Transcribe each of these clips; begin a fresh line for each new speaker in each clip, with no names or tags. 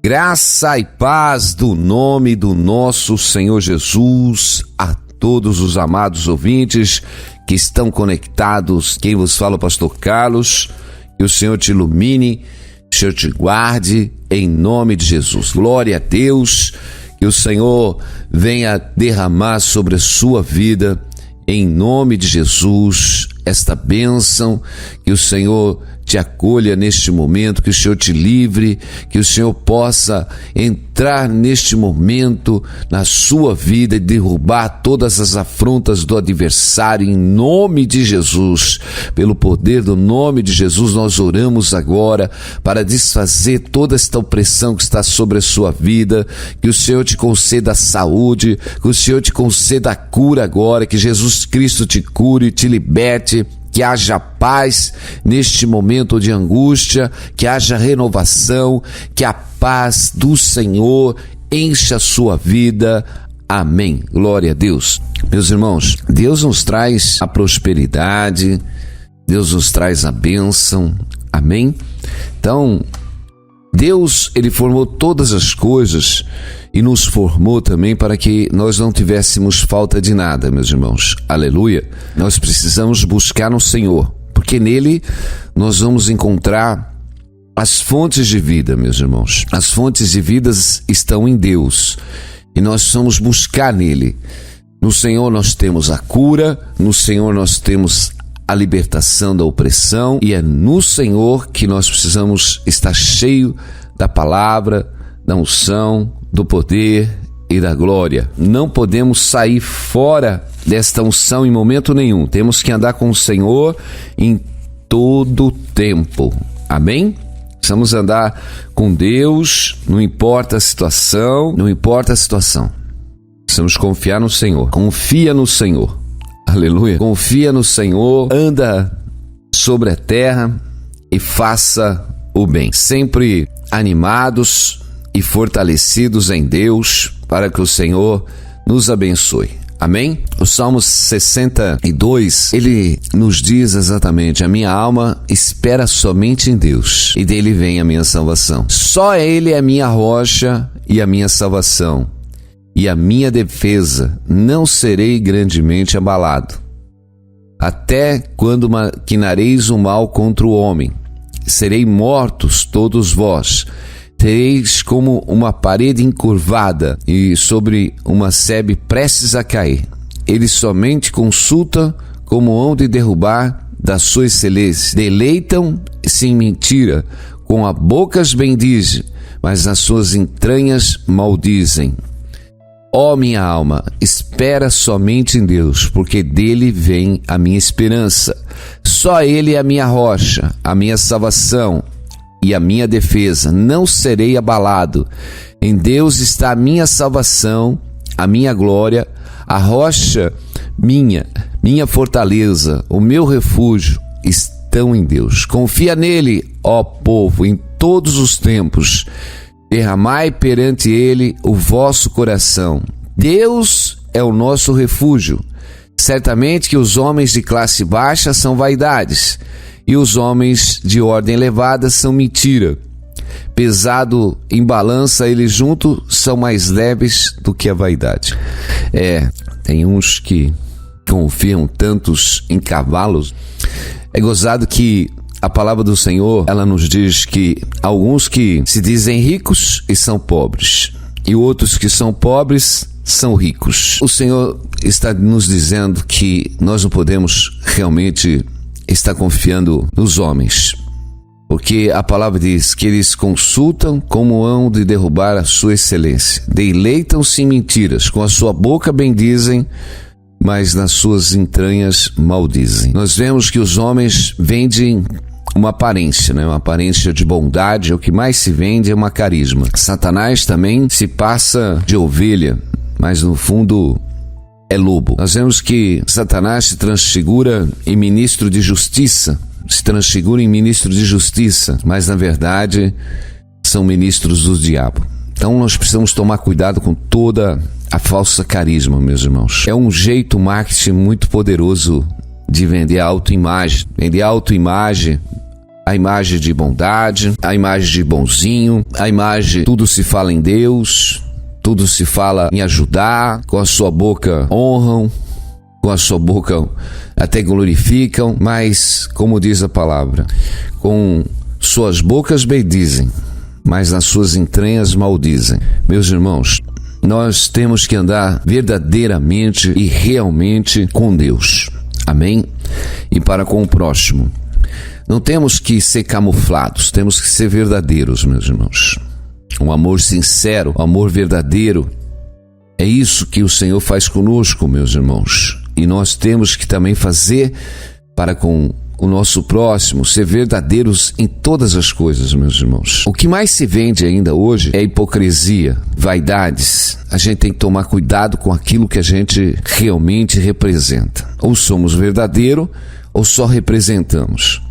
Graça e paz do nome do nosso Senhor Jesus a todos os amados ouvintes que estão conectados. Quem vos fala é o pastor Carlos. Que o Senhor te ilumine, que o Senhor te guarde em nome de Jesus. Glória a Deus, que o Senhor venha derramar sobre a sua vida em nome de Jesus esta bênção, que o Senhor te acolha neste momento, que o Senhor te livre, que o Senhor possa entrar neste momento na sua vida e derrubar todas as afrontas do adversário em nome de Jesus. Pelo poder do nome de Jesus, nós oramos agora para desfazer toda esta opressão que está sobre a sua vida, que o Senhor te conceda a saúde, que o Senhor te conceda a cura agora, que Jesus Cristo te cure e te liberte, que haja paz neste momento de angústia, que haja renovação, que a paz do Senhor encha a sua vida. Amém. Glória a Deus. Meus irmãos, Deus nos traz a prosperidade, Deus nos traz a bênção. Amém? Então, Deus, Ele formou todas as coisas e nos formou também para que nós não tivéssemos falta de nada, meus irmãos. Aleluia! Nós precisamos buscar no Senhor, porque nele nós vamos encontrar as fontes de vida, meus irmãos. As fontes de vida estão em Deus e nós precisamos buscar nele. No Senhor nós temos a cura, no Senhor nós temos a libertação da opressão, e é no Senhor que nós precisamos estar cheio da palavra, da unção, do poder e da glória. Não podemos sair fora desta unção em momento nenhum. Temos que andar com o Senhor em todo o tempo. Amém? Precisamos andar com Deus, não importa a situação, Precisamos confiar no Senhor. Confia no Senhor. Aleluia. Confia no Senhor, anda sobre a terra e faça o bem. Sempre animados e fortalecidos em Deus, para que o Senhor nos abençoe. Amém? O Salmo 62, ele nos diz exatamente: a minha alma espera somente em Deus, e dele vem a minha salvação. Só Ele é a minha rocha e a minha salvação, e a minha defesa, não serei grandemente abalado. Até quando maquinareis o mal contra o homem, serei mortos todos vós. Tereis como uma parede encurvada e sobre uma sebe prestes a cair. Ele somente consulta como hão de derrubar da sua excelência. Deleitam-se em mentira, com a boca as bendizem, mas nas suas entranhas maldizem. Ó minha alma, espera somente em Deus, porque dele vem a minha esperança. Só Ele é a minha rocha, a minha salvação e a minha defesa. Não serei abalado. Em Deus está a minha salvação, a minha glória, a rocha minha fortaleza, o meu refúgio estão em Deus. Confia nele, ó povo, em todos os tempos. Derramai perante ele o vosso coração. Deus é o nosso refúgio. Certamente que os homens de classe baixa são vaidades, e os homens de ordem elevada são mentira. Pesado em balança, eles juntos são mais leves do que a vaidade. Tem uns que confiam tantos em cavalos. É gozado que a palavra do Senhor, ela nos diz que alguns que se dizem ricos e são pobres, e outros que são pobres são ricos. O Senhor está nos dizendo que nós não podemos realmente estar confiando nos homens, porque a palavra diz que eles consultam como hão de derrubar a sua excelência. Deleitam-se em mentiras, com a sua boca bendizem, mas nas suas entranhas maldizem. Nós vemos que os homens vendem uma aparência, uma aparência de bondade. O que mais se vende é uma carisma. Satanás também se passa de ovelha, mas no fundo é lobo. Nós vemos que Satanás se transfigura em ministro de justiça, mas na verdade são ministros do diabo. Então nós precisamos tomar cuidado com toda a falsa carisma, meus irmãos. É um jeito marketing muito poderoso de vender autoimagem. Vender autoimagem a imagem de bondade, a imagem de bonzinho, a imagem tudo se fala em Deus, tudo se fala em ajudar, com a sua boca honram, com a sua boca até glorificam, mas, como diz a palavra, com suas bocas bendizem, mas nas suas entranhas maldizem. Meus irmãos, nós temos que andar verdadeiramente e realmente com Deus. Amém? E para com o próximo. Não temos que ser camuflados, temos que ser verdadeiros, meus irmãos. Um amor sincero, um amor verdadeiro. É isso que o Senhor faz conosco, meus irmãos. E nós temos que também fazer para com o nosso próximo, ser verdadeiros em todas as coisas, meus irmãos. O que mais se vende ainda hoje é hipocrisia, vaidades. A gente tem que tomar cuidado com aquilo que a gente realmente representa. Ou somos verdadeiros, ou só representamos.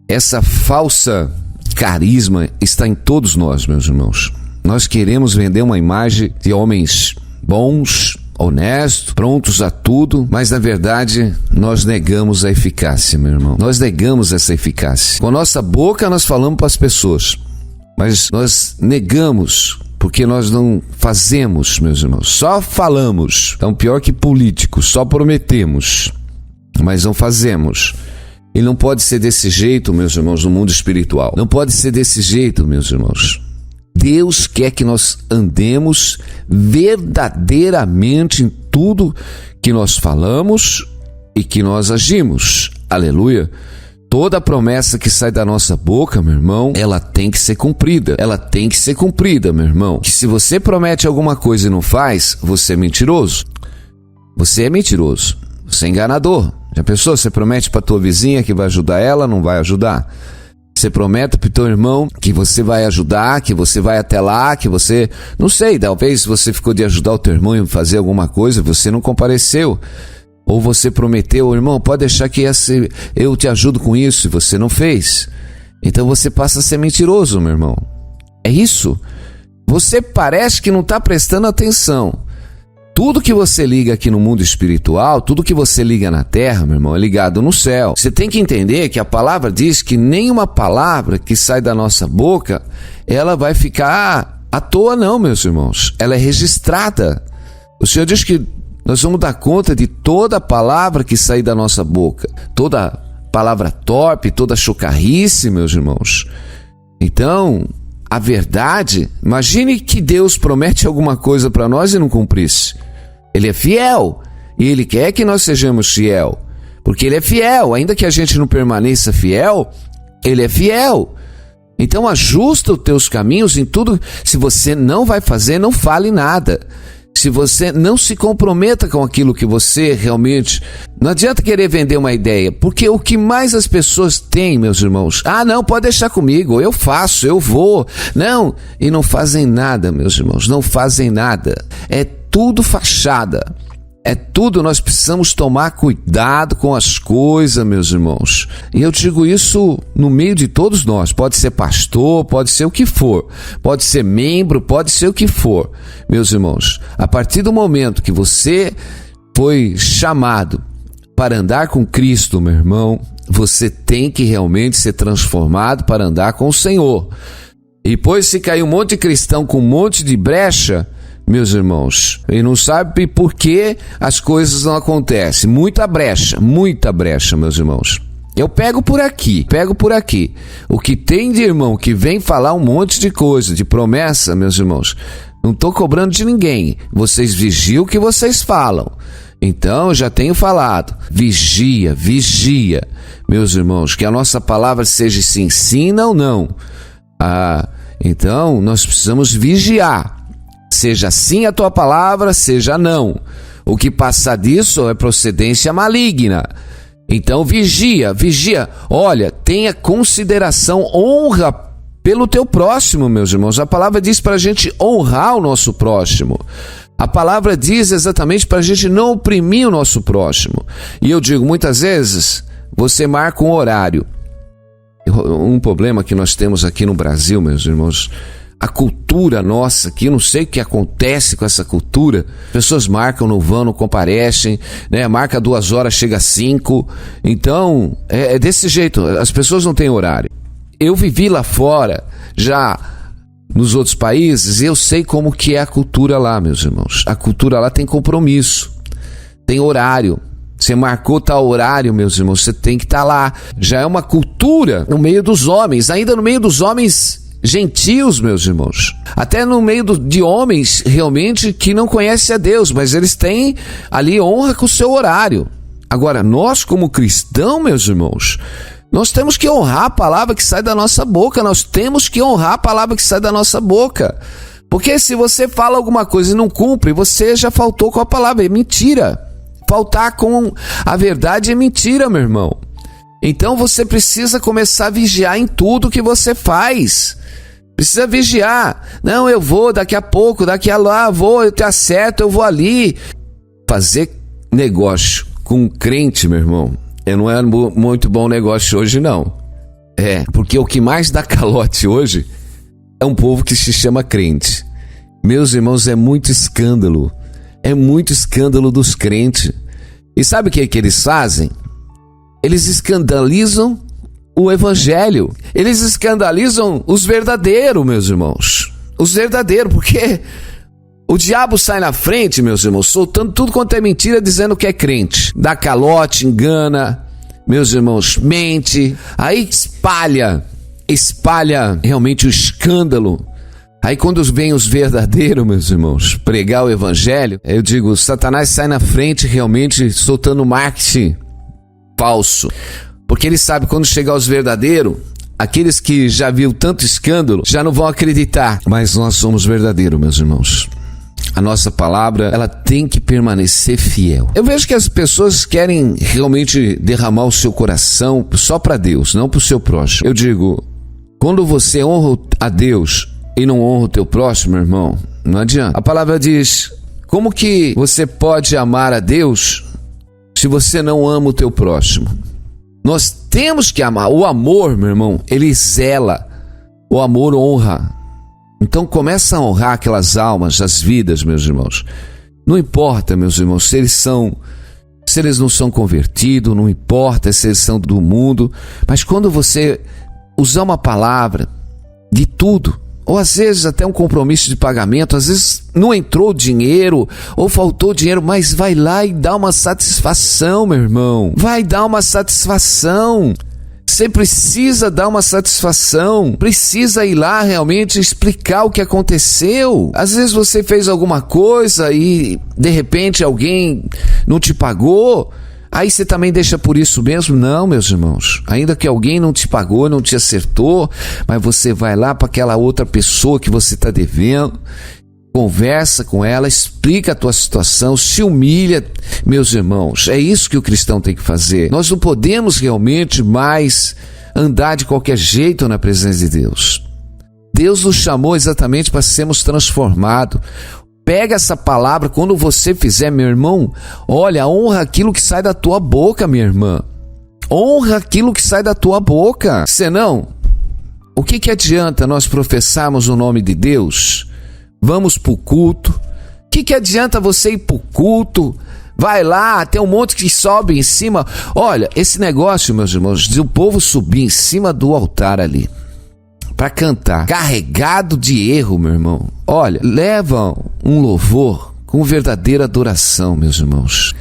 Essa falsa carisma está em todos nós, meus irmãos. Nós queremos vender uma imagem de homens bons, honestos, prontos a tudo, mas na verdade nós negamos a eficácia, meu irmão. Nós negamos essa eficácia. Com a nossa boca nós falamos para as pessoas, mas nós negamos porque nós não fazemos, meus irmãos. Só falamos. Então, pior que políticos, só prometemos, mas não fazemos. E não pode ser desse jeito, meus irmãos, no mundo espiritual. Não pode ser desse jeito, meus irmãos. Deus quer que nós andemos verdadeiramente em tudo que nós falamos e que nós agimos. Aleluia. Toda promessa que sai da nossa boca, meu irmão, ela tem que ser cumprida. Ela tem que ser cumprida, meu irmão. Que se você promete alguma coisa e não faz, você é mentiroso. Você é mentiroso. Você é enganador. Já pensou? Você promete para tua vizinha que vai ajudar ela, não vai ajudar. Você promete para o teu irmão que você vai ajudar, que você vai até lá, que você... Não sei, talvez você ficou de ajudar o teu irmão em fazer alguma coisa, você não compareceu. Ou você prometeu, irmão, pode deixar que eu te ajudo com isso, e você não fez. Então você passa a ser mentiroso, meu irmão. É isso. Você parece que não está prestando atenção. Tudo que você liga aqui no mundo espiritual, tudo que você liga na terra, meu irmão, é ligado no céu. Você tem que entender que a palavra diz que nenhuma palavra que sai da nossa boca, ela vai ficar à toa não, meus irmãos. Ela é registrada. O Senhor diz que nós vamos dar conta de toda palavra que sair da nossa boca. Toda palavra torpe, toda chocarrice, meus irmãos. Então, a verdade, imagine que Deus promete alguma coisa para nós e não cumprisse. Ele é fiel e Ele quer que nós sejamos fiel, porque Ele é fiel, ainda que a gente não permaneça fiel, Ele é fiel. Então ajusta os teus caminhos em tudo. Se você não vai fazer, não fale nada. Se você não se comprometa com aquilo que você realmente... Não adianta querer vender uma ideia, porque o que mais as pessoas têm, meus irmãos... não, pode deixar comigo, eu faço, eu vou. Não, e não fazem nada, meus irmãos, não fazem nada. É tudo fachada. É tudo, nós precisamos tomar cuidado com as coisas, meus irmãos. E eu digo isso no meio de todos nós. Pode ser pastor, pode ser o que for. Pode ser membro, pode ser o que for. Meus irmãos, a partir do momento que você foi chamado para andar com Cristo, meu irmão, você tem que realmente ser transformado para andar com o Senhor. E depois se cair um monte de cristão com um monte de brecha, meus irmãos, e não sabe por que as coisas não acontecem. Muita brecha, meus irmãos. Eu pego por aqui. O que tem de irmão que vem falar um monte de coisa, de promessa, meus irmãos, não estou cobrando de ninguém. Vocês vigiam o que vocês falam. Então, eu já tenho falado. Vigia. Meus irmãos, que a nossa palavra seja se ensina ou não. Então, nós precisamos vigiar. Seja sim a tua palavra, seja não. O que passar disso é procedência maligna. Então vigia. Olha, tenha consideração, honra pelo teu próximo, meus irmãos. A palavra diz para a gente honrar o nosso próximo. A palavra diz exatamente para a gente não oprimir o nosso próximo. E eu digo, muitas vezes, você marca um horário. Um problema que nós temos aqui no Brasil, meus irmãos, a cultura nossa aqui, eu não sei o que acontece com essa cultura. Pessoas marcam, não vão, não comparecem, né? Marca 2 horas, chega às 5. Então, é desse jeito, as pessoas não têm horário. Eu vivi lá fora, já nos outros países, e eu sei como que é a cultura lá, meus irmãos. A cultura lá tem compromisso, tem horário. Você marcou tal horário, meus irmãos, você tem que estar lá. Já é uma cultura no meio dos homens, ainda no meio dos homens gentios, meus irmãos. Até no meio de homens realmente que não conhecem a Deus, mas eles têm ali honra com o seu horário. Agora, nós como cristãos, meus irmãos, nós temos que honrar a palavra que sai da nossa boca. Nós temos que honrar a palavra que sai da nossa boca. Porque se você fala alguma coisa e não cumpre, você já faltou com a palavra. É mentira. Faltar com a verdade é mentira, meu irmão. Então você precisa começar a vigiar em tudo que você faz. Precisa vigiar. Não, eu vou daqui a pouco, daqui a lá, eu te acerto, eu vou ali. Fazer negócio com crente, meu irmão, não é muito bom negócio hoje, não. Porque o que mais dá calote hoje é um povo que se chama crente. Meus irmãos, é muito escândalo. É muito escândalo dos crentes. E sabe o que eles fazem? Eles escandalizam o evangelho. Eles escandalizam os verdadeiros, meus irmãos. Os verdadeiros, porque o diabo sai na frente, meus irmãos, soltando tudo quanto é mentira, dizendo que é crente. Dá calote, engana, meus irmãos, mente. Aí espalha realmente o escândalo. Aí quando vem os verdadeiros, meus irmãos, pregar o evangelho, eu digo, Satanás sai na frente realmente soltando marketing falso. Porque ele sabe, quando chegar os verdadeiros, aqueles que já viram tanto escândalo, já não vão acreditar. Mas nós somos verdadeiros, meus irmãos. A nossa palavra, ela tem que permanecer fiel. Eu vejo que as pessoas querem realmente derramar o seu coração só para Deus, não para o seu próximo. Eu digo, quando você honra a Deus e não honra o teu próximo, irmão, não adianta. A palavra diz, como que você pode amar a Deus se você não ama o teu próximo? Nós temos que amar. O amor, meu irmão, ele zela. O amor honra. Então começa a honrar aquelas almas, as vidas, meus irmãos. Não importa, meus irmãos, se eles não são convertidos, não importa se eles são do mundo, mas quando você usar uma palavra de tudo, ou às vezes até um compromisso de pagamento, às vezes não entrou dinheiro, ou faltou dinheiro, mas vai lá e dá uma satisfação, meu irmão. Vai dar uma satisfação. Você precisa dar uma satisfação, precisa ir lá realmente explicar o que aconteceu. Às vezes você fez alguma coisa e de repente alguém não te pagou. Aí você também deixa por isso mesmo? Não, meus irmãos. Ainda que alguém não te pagou, não te acertou, mas você vai lá para aquela outra pessoa que você está devendo, conversa com ela, explica a tua situação, se humilha, meus irmãos. É isso que o cristão tem que fazer. Nós não podemos realmente mais andar de qualquer jeito na presença de Deus. Deus nos chamou exatamente para sermos transformados. Pega essa palavra, quando você fizer, meu irmão, olha, honra aquilo que sai da tua boca, minha irmã. Honra aquilo que sai da tua boca. Senão, o que adianta nós professarmos o nome de Deus? Vamos para o culto. O que adianta você ir para o culto? Vai lá, tem um monte que sobe em cima. Olha, esse negócio, meus irmãos, de o povo subir em cima do altar ali para cantar, carregado de erro, meu irmão. Olha, leva um louvor com verdadeira adoração, meus irmãos.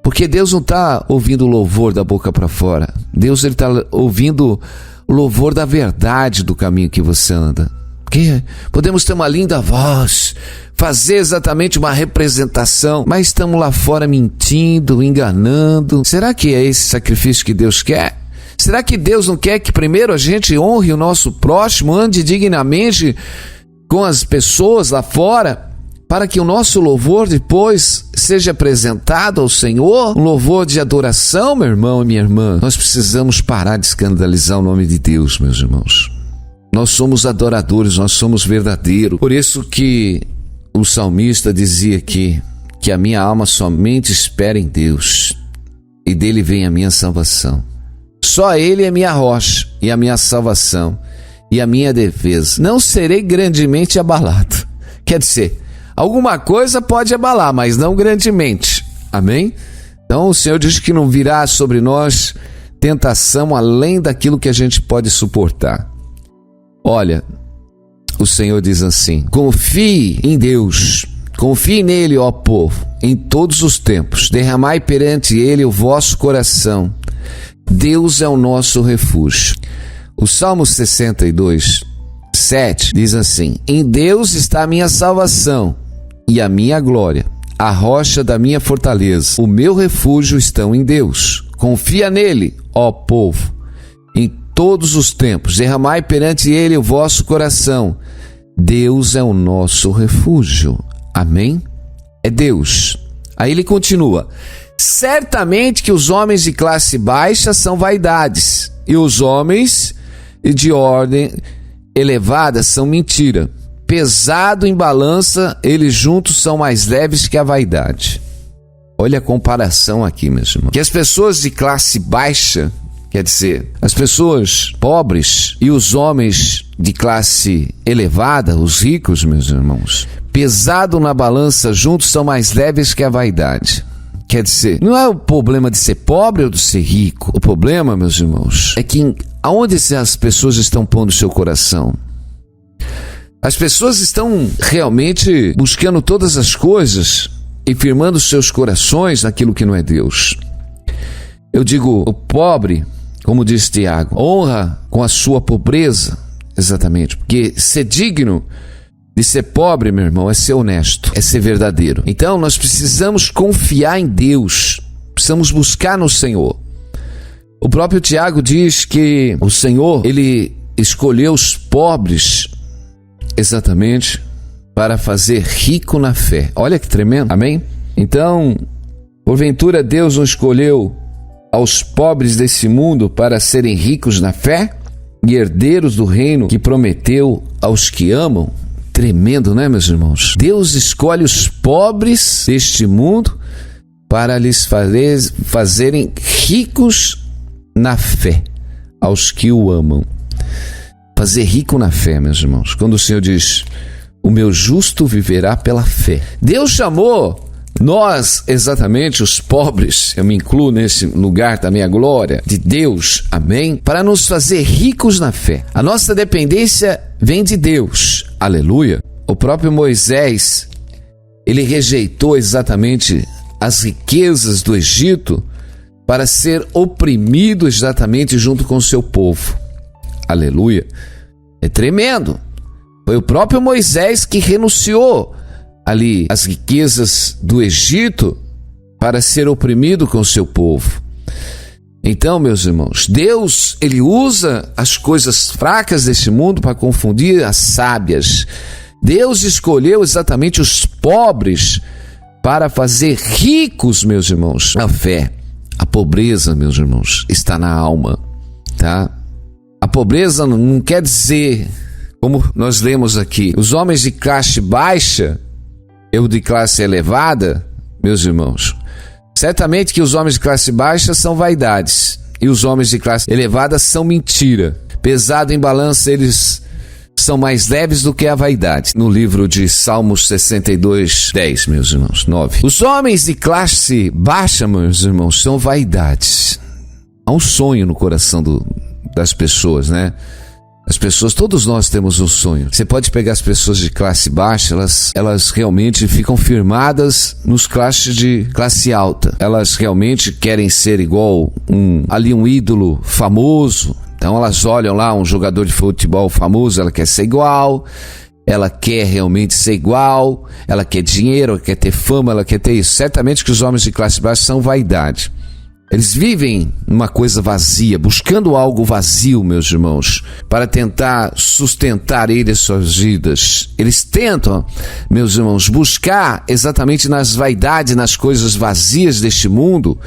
Porque Deus não está ouvindo o louvor da boca para fora. Deus está ouvindo o louvor da verdade do caminho que você anda. Porque podemos ter uma linda voz, fazer exatamente uma representação, mas estamos lá fora mentindo, enganando. Será que é esse sacrifício que Deus quer? Será que Deus não quer que primeiro a gente honre o nosso próximo, ande dignamente com as pessoas lá fora, para que o nosso louvor depois seja apresentado ao Senhor? Um louvor de adoração, meu irmão e minha irmã. Nós precisamos parar de escandalizar o nome de Deus, meus irmãos. Nós somos adoradores, nós somos verdadeiros. Por isso que o salmista dizia aqui, que a minha alma somente espera em Deus, e dele vem a minha salvação. Só Ele é minha rocha e a minha salvação, e a minha defesa. Não serei grandemente abalado. Quer dizer, alguma coisa pode abalar, mas não grandemente. Amém? Então o Senhor diz que não virá sobre nós tentação além daquilo que a gente pode suportar. Olha, o Senhor diz assim: confie em Deus, confie nele, ó povo, em todos os tempos. Derramai perante ele o vosso coração. Deus é o nosso refúgio. O Salmo 62, 7 diz assim: em Deus está a minha salvação e a minha glória, a rocha da minha fortaleza. O meu refúgio estão em Deus. Confia nele, ó povo, em todos os tempos. Derramai perante ele o vosso coração. Deus é o nosso refúgio. Amém? É Deus. Aí ele continua: certamente que os homens de classe baixa são vaidades, e os homens de ordem elevada são mentira. Pesado em balança, eles juntos são mais leves que a vaidade. Olha a comparação aqui, meus irmãos. Que as pessoas de classe baixa, quer dizer, as pessoas pobres, e os homens de classe elevada, os ricos, meus irmãos, pesado na balança, juntos são mais leves que a vaidade. Quer dizer, não é o problema de ser pobre ou de ser rico. O problema, meus irmãos, é que aonde as pessoas estão pondo o seu coração? As pessoas estão realmente buscando todas as coisas e firmando seus corações naquilo que não é Deus. Eu digo, o pobre, como diz Tiago, honra com a sua pobreza. Exatamente, porque ser digno de ser pobre, meu irmão, é ser honesto, é ser verdadeiro. Então nós precisamos confiar em Deus, precisamos buscar no Senhor. O próprio Tiago diz que o Senhor, ele escolheu os pobres exatamente para fazer rico na fé. Olha que tremendo, amém? Então, porventura Deus não escolheu aos pobres desse mundo para serem ricos na fé e herdeiros do reino que prometeu aos que amam? Tremendo, né, meus irmãos? Deus escolhe os pobres deste mundo para lhes fazerem ricos na fé, aos que o amam. Fazer rico na fé, meus irmãos. Quando o Senhor diz, o meu justo viverá pela fé. Deus chamou nós, exatamente os pobres, eu me incluo nesse lugar também, a glória de Deus, amém? Para nos fazer ricos na fé. A nossa dependência vem de Deus, aleluia. O próprio Moisés, ele rejeitou exatamente as riquezas do Egito para ser oprimido exatamente junto com o seu povo, aleluia. É tremendo. Foi o próprio Moisés que renunciou ali as riquezas do Egito para ser oprimido com o seu povo. Então, meus irmãos, Deus, ele usa as coisas fracas deste mundo para confundir as sábias. Deus escolheu exatamente os pobres para fazer ricos, meus irmãos, na fé. A pobreza, meus irmãos, está na alma, tá? A pobreza não quer dizer, como nós lemos aqui, os homens de classe baixa, eu de classe elevada, meus irmãos, certamente que os homens de classe baixa são vaidades e os homens de classe elevada são mentira. Pesado em balança, eles são mais leves do que a vaidade. No livro de Salmos 62, 10, meus irmãos, 9. Os homens de classe baixa, meus irmãos, são vaidades. Há um sonho no coração das pessoas, né? As pessoas, todos nós temos um sonho. Você pode pegar as pessoas de classe baixa, elas realmente ficam firmadas nos classes de classe alta. Elas realmente querem ser igual um ídolo famoso. Então elas olham lá um jogador de futebol famoso, ela quer ser igual, ela quer realmente ser igual, ela quer dinheiro, ela quer ter fama, ela quer ter isso. Certamente que os homens de classe baixa são vaidade. Eles vivem uma coisa vazia, buscando algo vazio, meus irmãos, para tentar sustentar eles suas vidas. Eles tentam, meus irmãos, buscar exatamente nas vaidades, nas coisas vazias deste mundo.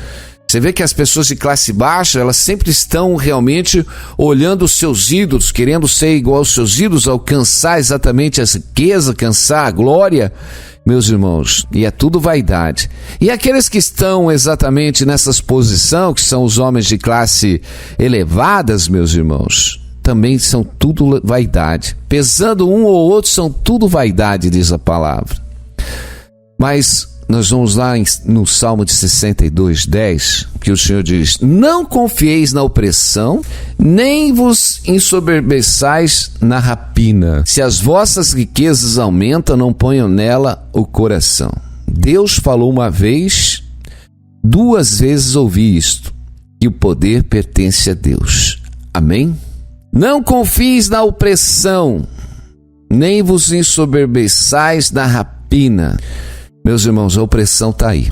Você vê que as pessoas de classe baixa, elas sempre estão realmente olhando os seus ídolos, querendo ser igual aos seus ídolos, alcançar exatamente a riqueza, alcançar a glória, meus irmãos, e é tudo vaidade. E aqueles que estão exatamente nessas posições, que são os homens de classe elevadas, meus irmãos, também são tudo vaidade. Pesando um ou outro, são tudo vaidade, diz a palavra. Mas nós vamos lá no Salmo de 62:10, que o Senhor diz: não confieis na opressão, nem vos ensoberbeçais na rapina. Se as vossas riquezas aumentam, não ponham nela o coração. Deus falou uma vez, 2 vezes ouvi isto, e o poder pertence a Deus. Amém? Não confieis na opressão, nem vos ensoberbeçais na rapina. Meus irmãos, a opressão está aí.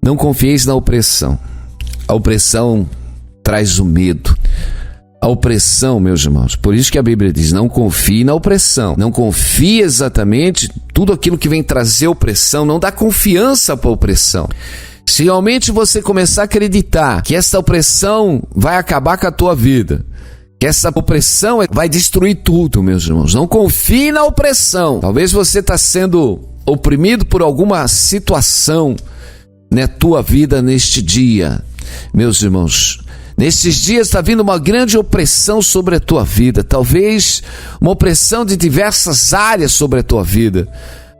Não confieis na opressão. A opressão traz o medo. A opressão, meus irmãos, por isso que a Bíblia diz: não confie na opressão. Não confie exatamente tudo aquilo que vem trazer opressão. Não dá confiança para a opressão. Se realmente você começar a acreditar que essa opressão vai acabar com a tua vida, que essa opressão vai destruir tudo, meus irmãos, não confie na opressão. Talvez você está sendo oprimido por alguma situação na tua vida neste dia. Meus irmãos, nesses dias está vindo uma grande opressão sobre a tua vida. Talvez uma opressão de diversas áreas sobre a tua vida.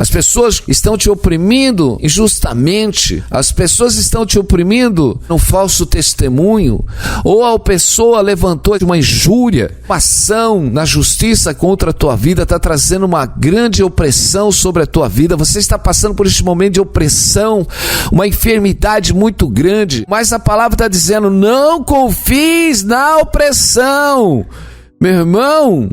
As pessoas estão te oprimindo injustamente. As pessoas estão te oprimindo num falso testemunho. Ou a pessoa levantou uma injúria, uma ação na justiça contra a tua vida, está trazendo uma grande opressão sobre a tua vida. Você está passando por este momento de opressão, uma enfermidade muito grande. Mas a palavra está dizendo: não confies na opressão. Meu irmão,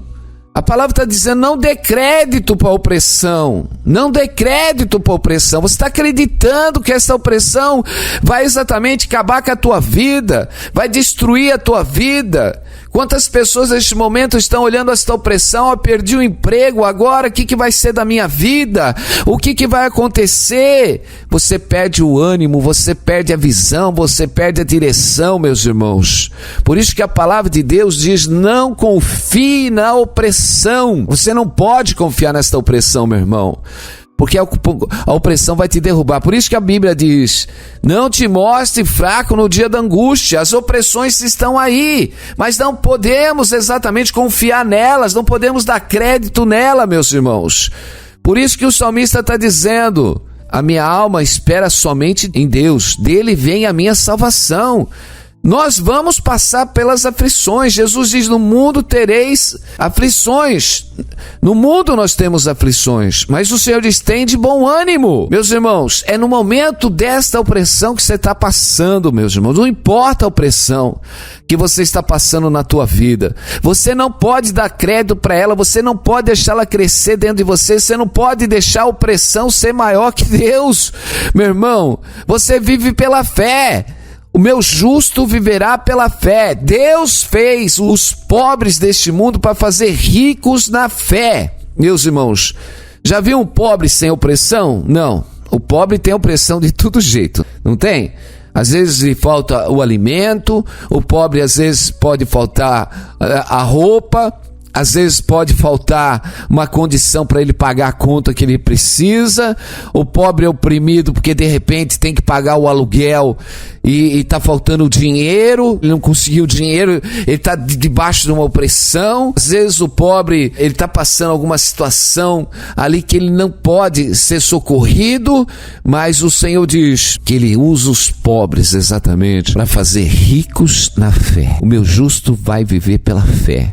a palavra está dizendo: não dê crédito para a opressão. Não dê crédito para a opressão. Você está acreditando que essa opressão vai exatamente acabar com a tua vida, vai destruir a tua vida. Quantas pessoas neste momento estão olhando esta opressão? Eu perdi o emprego, agora o que vai ser da minha vida? O que vai acontecer? Você perde o ânimo, você perde a visão, você perde a direção, meus irmãos. Por isso que a palavra de Deus diz: não confie na opressão. Você não pode confiar nesta opressão, meu irmão, porque a opressão vai te derrubar. Por isso que a Bíblia diz: não te mostre fraco no dia da angústia. As opressões estão aí, mas não podemos exatamente confiar nelas, não podemos dar crédito nela, meus irmãos. Por isso que o salmista está dizendo: a minha alma espera somente em Deus, dele vem a minha salvação. Nós vamos passar pelas aflições. Jesus diz: no mundo tereis aflições. No mundo nós temos aflições, mas o Senhor diz: tem de bom ânimo. Meus irmãos, é no momento desta opressão que você está passando, meus irmãos. Não importa a opressão que você está passando na tua vida. Você não pode dar crédito para ela, você não pode deixá-la crescer dentro de você, você não pode deixar a opressão ser maior que Deus. Meu irmão, você vive pela fé. O meu justo viverá pela fé. Deus fez os pobres deste mundo para fazer ricos na fé. Meus irmãos, já viu um pobre sem opressão? Não. O pobre tem opressão de todo jeito, não tem? Às vezes lhe falta o alimento, o pobre às vezes pode faltar a roupa, às vezes pode faltar uma condição para ele pagar a conta que ele precisa. O pobre é oprimido porque de repente tem que pagar o aluguel e está faltando dinheiro, ele não conseguiu dinheiro, ele está debaixo de uma opressão. Às vezes o pobre ele está passando alguma situação ali que ele não pode ser socorrido, mas o Senhor diz que ele usa os pobres exatamente para fazer ricos na fé. O meu justo vai viver pela fé.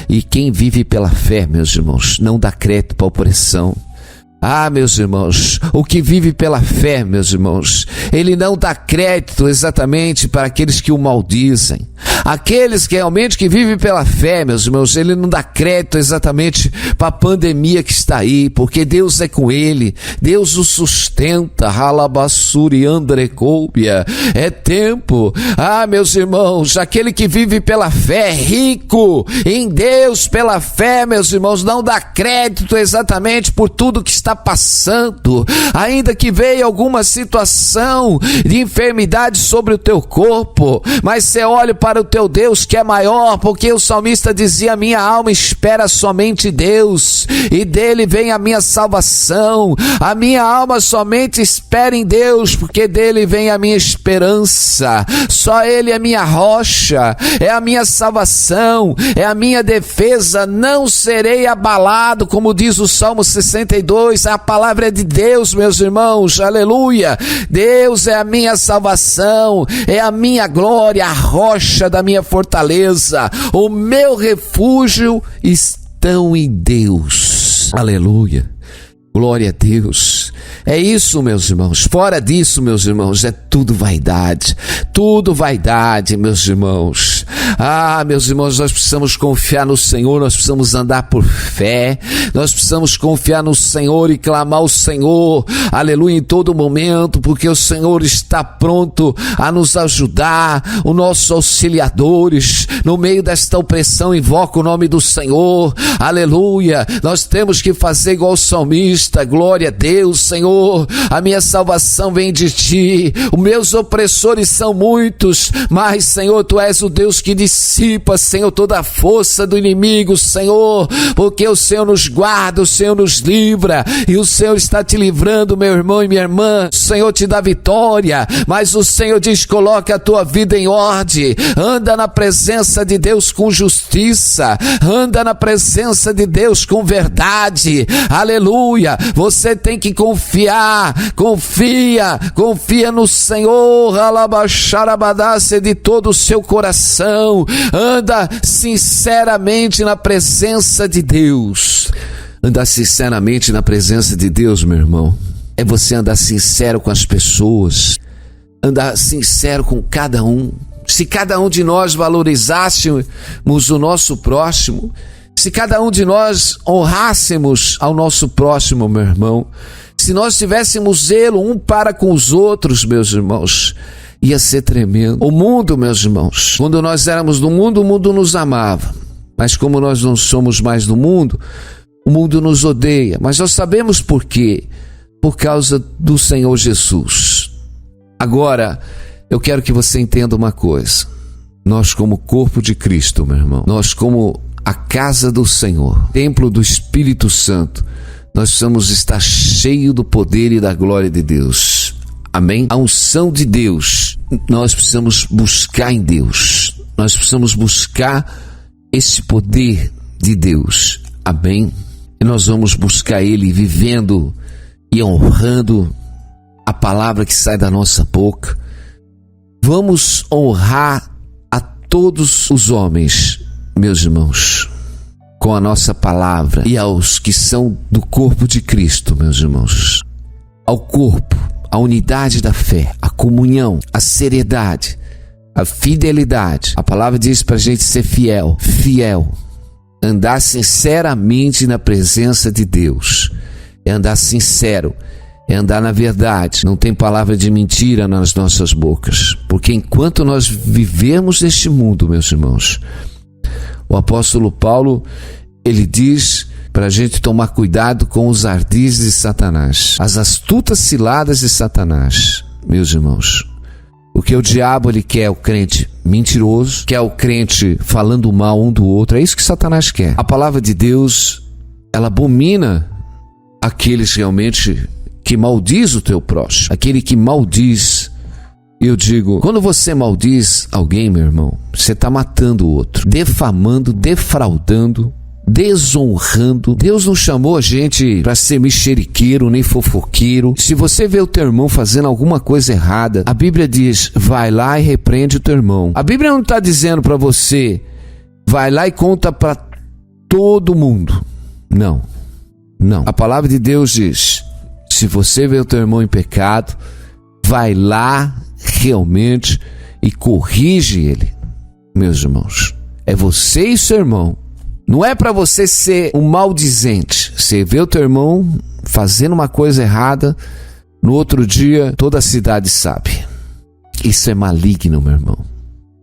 E quem vive pela fé, meus irmãos, não dá crédito para a opressão. Ah, meus irmãos, o que vive pela fé, meus irmãos, ele não dá crédito exatamente para aqueles que o maldizem. Aqueles que realmente que vivem pela fé, meus irmãos, ele não dá crédito exatamente para a pandemia que está aí, porque Deus é com ele, Deus o sustenta. Ralabassuri andrecópia, é tempo. Ah, meus irmãos, aquele que vive pela fé, rico em Deus pela fé, meus irmãos, não dá crédito exatamente por tudo que está está passando, ainda que veja alguma situação de enfermidade sobre o teu corpo, mas você olha para o teu Deus que é maior, porque o salmista dizia: minha alma espera somente Deus, e dele vem a minha salvação. A minha alma somente espera em Deus, porque dele vem a minha esperança. Só ele é minha rocha, é a minha salvação, é a minha defesa. Não serei abalado, como diz o Salmo 62. A palavra é de Deus, meus irmãos, aleluia. Deus é a minha salvação, é a minha glória, a rocha da minha fortaleza, o meu refúgio estão em Deus, aleluia. Glória a Deus. É isso, meus irmãos. Fora disso, meus irmãos, é tudo vaidade, meus irmãos. Meus irmãos, nós precisamos confiar no Senhor, nós precisamos andar por fé, nós precisamos confiar no Senhor e clamar ao Senhor, aleluia, em todo momento, porque o Senhor está pronto a nos ajudar, os nossos auxiliadores, no meio desta opressão, invoca o nome do Senhor, aleluia. Nós temos que fazer igual o salmista: glória a Deus, Senhor, a minha salvação vem de ti, os meus opressores são muitos, mas Senhor, tu és o Deus que dissipa, Senhor, toda a força do inimigo, Senhor, porque o Senhor nos guarda, o Senhor nos livra, e o Senhor está te livrando, meu irmão e minha irmã. O Senhor te dá vitória, mas o Senhor diz: coloque a tua vida em ordem, anda na presença de Deus com justiça, anda na presença de Deus com verdade, aleluia. Você tem que confiar, confia no Senhor, alabaxarabadasse, de todo o seu coração, anda sinceramente na presença de Deus. Andar sinceramente na presença de Deus, meu irmão, é você andar sincero com as pessoas, andar sincero com cada um. Se cada um de nós valorizássemos o nosso próximo, se cada um de nós honrássemos ao nosso próximo, meu irmão, se nós tivéssemos zelo um para com os outros, meus irmãos, ia ser tremendo. O mundo, meus irmãos, quando nós éramos do mundo, o mundo nos amava, mas como nós não somos mais do mundo, o mundo nos odeia. Mas nós sabemos por quê? Por causa do Senhor Jesus. Agora, eu quero que você entenda uma coisa: nós, como corpo de Cristo, meu irmão, nós, como a casa do Senhor, templo do Espírito Santo, nós precisamos estar cheio do poder e da glória de Deus. Amém? A unção de Deus, nós precisamos buscar em Deus. Nós precisamos buscar esse poder de Deus. Amém? E nós vamos buscar Ele vivendo e honrando a palavra que sai da nossa boca. Vamos honrar a todos os homens, meus irmãos, com a nossa palavra, e aos que são do corpo de Cristo, meus irmãos. Ao corpo, a unidade da fé, a comunhão, a seriedade, a fidelidade. A palavra diz para a gente ser fiel, andar sinceramente na presença de Deus. É andar sincero, é andar na verdade. Não tem palavra de mentira nas nossas bocas, porque enquanto nós vivemos neste mundo, meus irmãos, o apóstolo Paulo, ele diz para a gente tomar cuidado com os ardis de Satanás, as astutas ciladas de Satanás, meus irmãos. Porque o diabo, ele quer o crente mentiroso, quer o crente falando mal um do outro. É isso que Satanás quer. A palavra de Deus, ela abomina aqueles realmente que maldiz o teu próximo, aquele que maldiz. Eu digo, quando você maldiz alguém, meu irmão, você está matando o outro, defamando, defraudando, desonrando. Deus não chamou a gente para ser mexeriqueiro nem fofoqueiro. Se você vê o teu irmão fazendo alguma coisa errada, a Bíblia diz: vai lá e repreende o teu irmão. A Bíblia não está dizendo para você: vai lá e conta para todo mundo. Não. A palavra de Deus diz: se você vê o teu irmão em pecado, vai lá realmente e corrige ele. Meus irmãos, é você e seu irmão. Não é para você ser um maldizente. Você vê o teu irmão fazendo uma coisa errada, no outro dia toda a cidade sabe. Isso é maligno, meu irmão.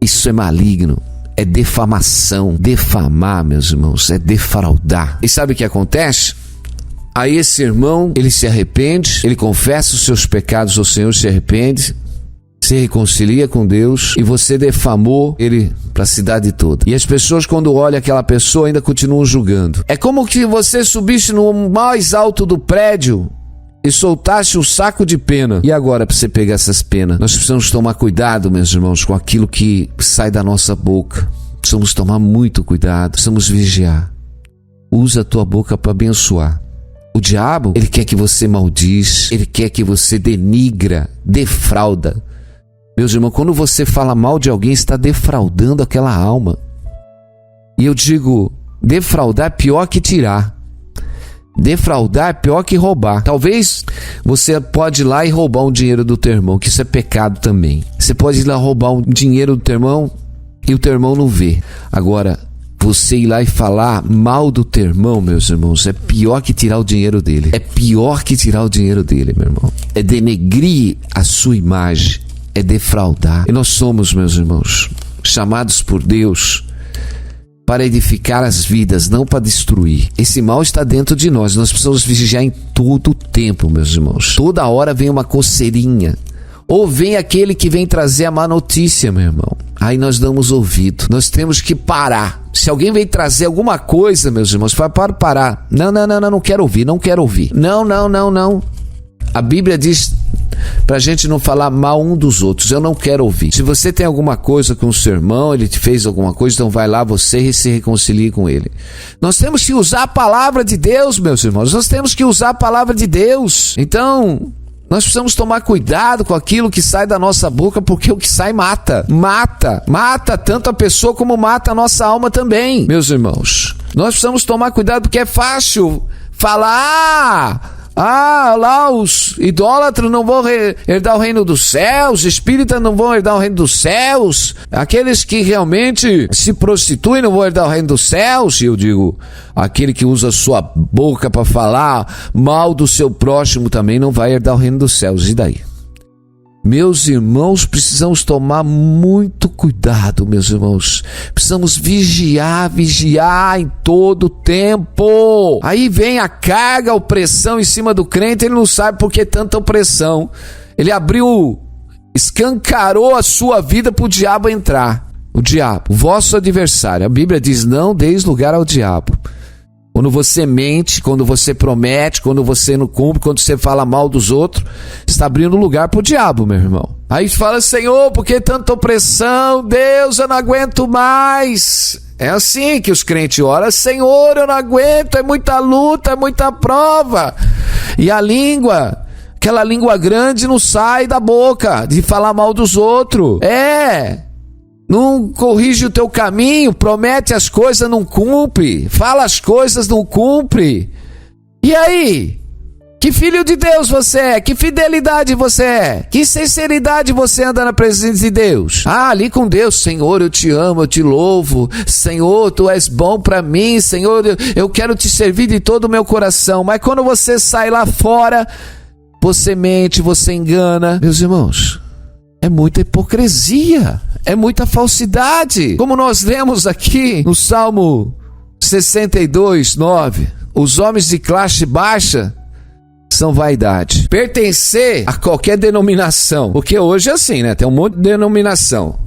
Isso é maligno. É defamação. Defamar, meus irmãos, é defraudar. E sabe o que acontece? Aí esse irmão, ele se arrepende, ele confessa os seus pecados ao Senhor, se arrepende, se reconcilia com Deus, e você defamou ele para a cidade toda. E as pessoas, quando olham aquela pessoa, ainda continuam julgando. É como que você subisse no mais alto do prédio e soltasse um saco de pena. E agora, para você pegar essas penas? Nós precisamos tomar cuidado, meus irmãos, com aquilo que sai da nossa boca. Precisamos tomar muito cuidado, precisamos vigiar. Usa a tua boca para abençoar. O diabo, ele quer que você maldiz, ele quer que você denigra, defrauda. Meus irmãos, quando você fala mal de alguém, está defraudando aquela alma. E eu digo, defraudar é pior que tirar. Defraudar é pior que roubar. Talvez você pode ir lá e roubar um dinheiro do teu irmão, que isso é pecado também. Você pode ir lá roubar um dinheiro do teu irmão e o teu irmão não vê. Agora, você ir lá e falar mal do teu irmão, meus irmãos, é pior que tirar o dinheiro dele. É pior que tirar o dinheiro dele, meu irmão. É denegrir a sua imagem. É defraudar. E nós somos, meus irmãos, chamados por Deus para edificar as vidas, não para destruir. Esse mal está dentro de nós. Nós precisamos vigiar em todo o tempo, meus irmãos. Toda hora vem uma coceirinha. Ou vem aquele que vem trazer a má notícia, meu irmão. Aí nós damos ouvido. Nós temos que parar. Se alguém vem trazer alguma coisa, meus irmãos, para parar. Não quero ouvir, não quero ouvir. Não. A Bíblia diz pra gente não falar mal um dos outros. Eu não quero ouvir. Se você tem alguma coisa com o seu irmão, ele te fez alguma coisa, então vai lá você e se reconcilie com ele. Nós temos que usar a palavra de Deus, meus irmãos. Nós temos que usar a palavra de Deus. Então, nós precisamos tomar cuidado com aquilo que sai da nossa boca, porque o que sai mata. Mata tanto a pessoa como mata a nossa alma também, meus irmãos. Nós precisamos tomar cuidado porque é fácil falar... lá os idólatras não vão herdar o reino dos céus, os espíritas não vão herdar o reino dos céus, aqueles que realmente se prostituem não vão herdar o reino dos céus. E eu digo, aquele que usa a sua boca para falar mal do seu próximo também não vai herdar o reino dos céus. E daí? Meus irmãos, precisamos tomar muito cuidado, meus irmãos. Precisamos vigiar em todo tempo. Aí vem a carga, a opressão em cima do crente, ele não sabe por que tanta opressão. Ele escancarou a sua vida para o diabo entrar. O diabo, vosso adversário. A Bíblia diz, não deis lugar ao diabo. Quando você mente, quando você promete, quando você não cumpre, quando você fala mal dos outros, está abrindo lugar para o diabo, meu irmão. Aí fala, Senhor, por que tanta opressão? Deus, eu não aguento mais. É assim que os crentes oram, Senhor, eu não aguento, é muita luta, é muita prova. E a língua, aquela língua grande não sai da boca de falar mal dos outros. Não corrige o teu caminho, promete as coisas, não cumpre. Fala as coisas, não cumpre. E aí? Que filho de Deus você é? Que fidelidade você é? Que sinceridade você anda na presença de Deus? Ali com Deus, Senhor, eu te amo, eu te louvo. Senhor, tu és bom para mim. Senhor, eu quero te servir de todo o meu coração. Mas quando você sai lá fora, você mente, você engana. Meus irmãos, é muita hipocrisia. É muita falsidade. Como nós lemos aqui no Salmo 62:9, os homens de classe baixa são vaidade. Pertencer a qualquer denominação, porque hoje é assim, né? Tem um monte de denominação.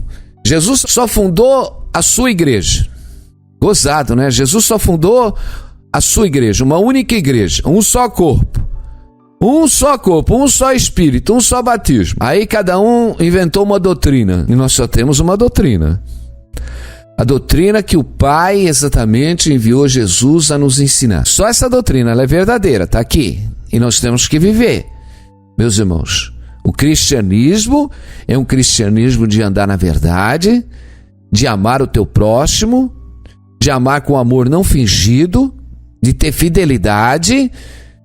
Jesus só fundou a sua igreja. Gozado, né? Jesus só fundou a sua igreja, uma única igreja, um só corpo. Um só corpo, um só espírito, um só batismo. Aí cada um inventou uma doutrina. E nós só temos uma doutrina. A doutrina que o Pai exatamente enviou Jesus a nos ensinar. Só essa doutrina, ela é verdadeira, está aqui. E nós temos que viver. Meus irmãos, o cristianismo é um cristianismo de andar na verdade, de amar o teu próximo, de amar com amor não fingido, de ter fidelidade,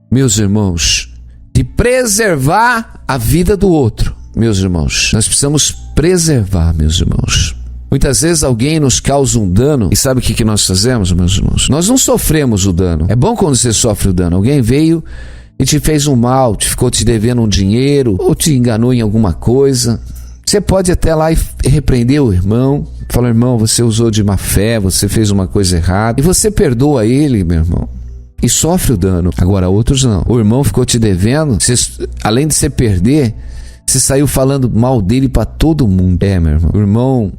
meus irmãos, de preservar a vida do outro, meus irmãos. Nós precisamos preservar, meus irmãos. Muitas vezes alguém nos causa um dano e sabe o que nós fazemos, meus irmãos? Nós não sofremos o dano. É bom quando você sofre o dano. Alguém veio e te fez um mal, ficou te devendo um dinheiro ou te enganou em alguma coisa. Você pode até lá e repreender o irmão, falar, irmão, você usou de má fé, você fez uma coisa errada, e você perdoa ele, meu irmão. e sofre o dano. Agora outros não. O irmão ficou te devendo, além de você perder, você saiu falando mal dele para todo mundo. Meu irmão. O irmão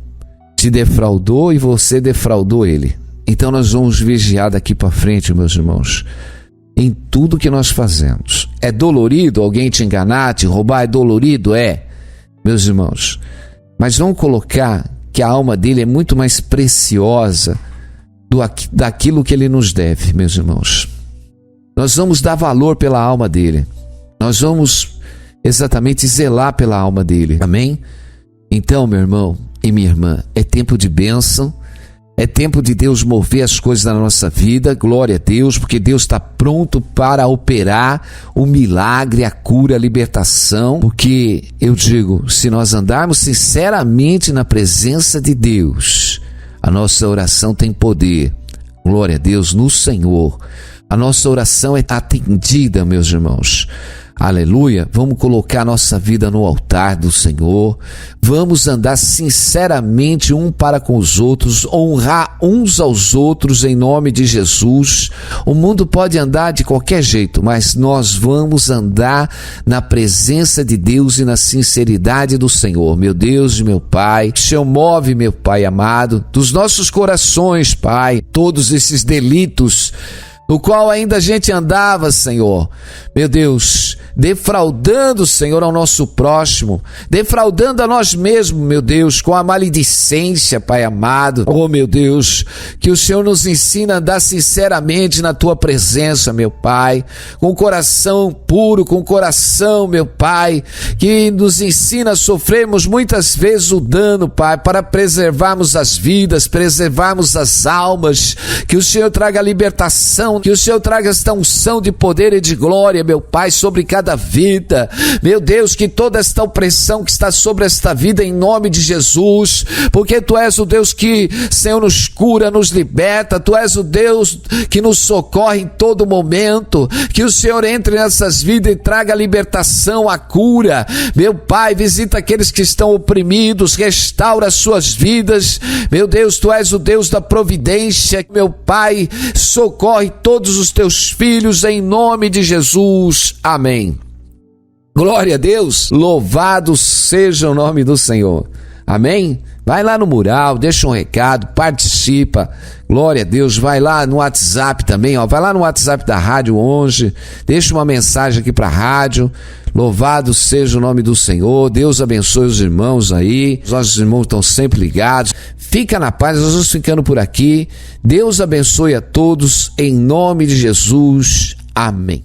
te defraudou e você defraudou ele. Então nós vamos vigiar daqui para frente, meus irmãos, em tudo que nós fazemos. É dolorido alguém te enganar, te roubar? É dolorido? Meus irmãos. Mas vamos colocar que a alma dele é muito mais preciosa daquilo que ele nos deve, meus irmãos. Nós vamos dar valor pela alma dele. Nós vamos exatamente zelar pela alma dele. Amém? Então, meu irmão e minha irmã, é tempo de bênção. É tempo de Deus mover as coisas na nossa vida. Glória a Deus, porque Deus está pronto para operar o milagre, a cura, a libertação. Porque eu digo, se nós andarmos sinceramente na presença de Deus, a nossa oração tem poder. Glória a Deus no Senhor. A nossa oração é atendida, meus irmãos. Aleluia. Vamos colocar a nossa vida no altar do Senhor. Vamos andar sinceramente um para com os outros, honrar uns aos outros em nome de Jesus. O mundo pode andar de qualquer jeito, mas nós vamos andar na presença de Deus e na sinceridade do Senhor. Meu Deus e meu Pai, o Senhor move, meu Pai amado, dos nossos corações, Pai, todos esses delitos no qual ainda a gente andava, Senhor, meu Deus, defraudando, Senhor, ao nosso próximo, defraudando a nós mesmos, meu Deus, com a maledicência, Pai amado. Oh, meu Deus, que o Senhor nos ensina a andar sinceramente na Tua presença, meu Pai, com o coração puro, com o coração, meu Pai, que nos ensina a sofrermos muitas vezes o dano, Pai, para preservarmos as vidas, preservarmos as almas, que o Senhor traga libertação, que o Senhor traga esta unção de poder e de glória, meu Pai, sobre cada vida. Meu Deus, que toda esta opressão que está sobre esta vida, em nome de Jesus, porque Tu és o Deus que, Senhor, nos cura, nos liberta. Tu és o Deus que nos socorre em todo momento. Que o Senhor entre nessas vidas e traga a libertação, a cura. Meu Pai, visita aqueles que estão oprimidos, restaura as suas vidas. Meu Deus, Tu és o Deus da providência. Meu Pai, socorre todos os Teus filhos em nome de Jesus. Amém. Glória a Deus. Louvado seja o nome do Senhor. Amém? Vai lá no mural, deixa um recado, participa. Glória a Deus. Vai lá no WhatsApp também, vai lá no WhatsApp da Rádio 11, deixa uma mensagem aqui para a rádio. Louvado seja o nome do Senhor. Deus abençoe os irmãos aí. Os nossos irmãos estão sempre ligados. Fica na paz, nós vamos ficando por aqui. Deus abençoe a todos em nome de Jesus. Amém.